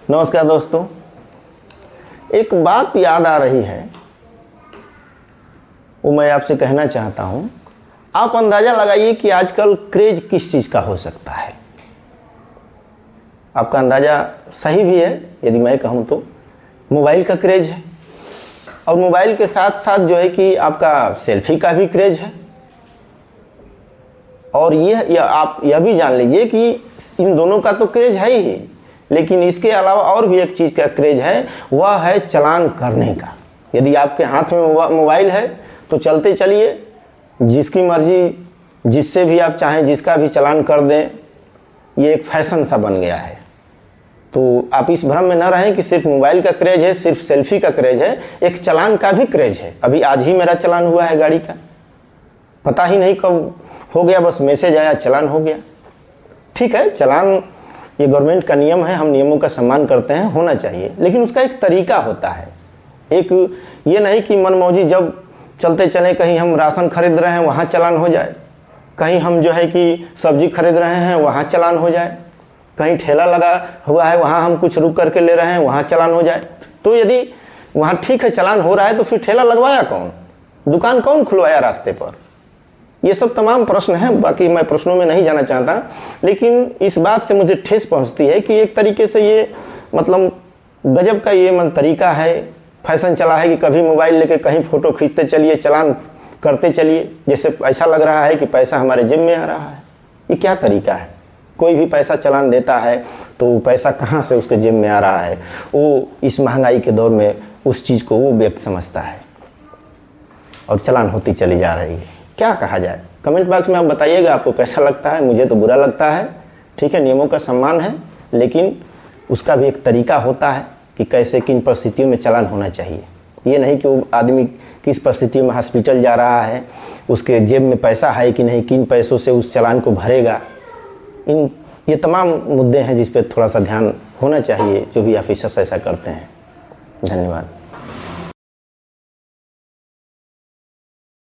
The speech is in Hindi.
नमस्कार दोस्तों, एक बात याद आ रही है, वो मैं आपसे कहना चाहता हूँ। आप अंदाज़ा लगाइए कि आजकल क्रेज किस चीज़ का हो सकता है। आपका अंदाज़ा सही भी है यदि मैं कहूँ तो मोबाइल का क्रेज है, और मोबाइल के साथ साथ जो है कि आपका सेल्फी का भी क्रेज है। और आप यह भी जान लीजिए कि इन दोनों का तो क्रेज है ही, लेकिन इसके अलावा और भी एक चीज़ का क्रेज है, वह है चालान करने का। यदि आपके हाथ में मोबाइल है तो चलते चलिए, जिसकी मर्जी जिससे भी आप चाहें जिसका भी चालान कर दें। ये एक फैशन सा बन गया है। तो आप इस भ्रम में न रहें कि सिर्फ मोबाइल का क्रेज है, सिर्फ सेल्फी का क्रेज है। एक चालान का भी क्रेज है। अभी आज ही मेरा चालान हुआ है गाड़ी का, पता ही नहीं कब हो गया, बस मैसेज आया चालान हो गया। ठीक है, चालान ये गवर्नमेंट का नियम है, हम नियमों का सम्मान करते हैं, होना चाहिए, लेकिन उसका एक तरीका होता है। एक ये नहीं कि मनमौजी जब चलते चले, कहीं हम राशन खरीद रहे हैं वहाँ चालान हो जाए, कहीं हम जो है कि सब्जी खरीद रहे हैं वहाँ चालान हो जाए, कहीं ठेला लगा हुआ है वहाँ हम कुछ रुक करके ले रहे हैं वहाँ चालान हो जाए। तो यदि वहाँ ठीक है चालान हो रहा है तो फिर ठेला लगवाया कौन, दुकान कौन खुलवाया रास्ते पर? ये सब तमाम प्रश्न हैं। बाकी मैं प्रश्नों में नहीं जाना चाहता, लेकिन इस बात से मुझे ठेस पहुंचती है कि एक तरीके से ये मतलब गजब का ये तरीका है, फैशन चला है कि कभी मोबाइल लेके कहीं फ़ोटो खींचते चलिए, चालान करते चलिए, जैसे ऐसा लग रहा है कि पैसा हमारे जेब में आ रहा है। ये क्या तरीका है? कोई भी पैसा चालान देता है तो पैसा कहाँ से उसके जेब में आ रहा है, वो इस महंगाई के दौर में उस चीज़ को वो व्यक्त समझता है और चालान होती चली जा रही है। क्या कहा जाए? कमेंट बॉक्स में आप बताइएगा आपको कैसा लगता है। मुझे तो बुरा लगता है। ठीक है, नियमों का सम्मान है, लेकिन उसका भी एक तरीका होता है कि कैसे किन परिस्थितियों में चालान होना चाहिए। ये नहीं कि वो आदमी किस परिस्थितियों में हॉस्पिटल जा रहा है, उसके जेब में पैसा है कि नहीं, किन पैसों से उस चालान को भरेगा। ये तमाम मुद्दे हैं जिस पर थोड़ा सा ध्यान होना चाहिए जो भी ऑफिसर्स ऐसा करते हैं। धन्यवाद।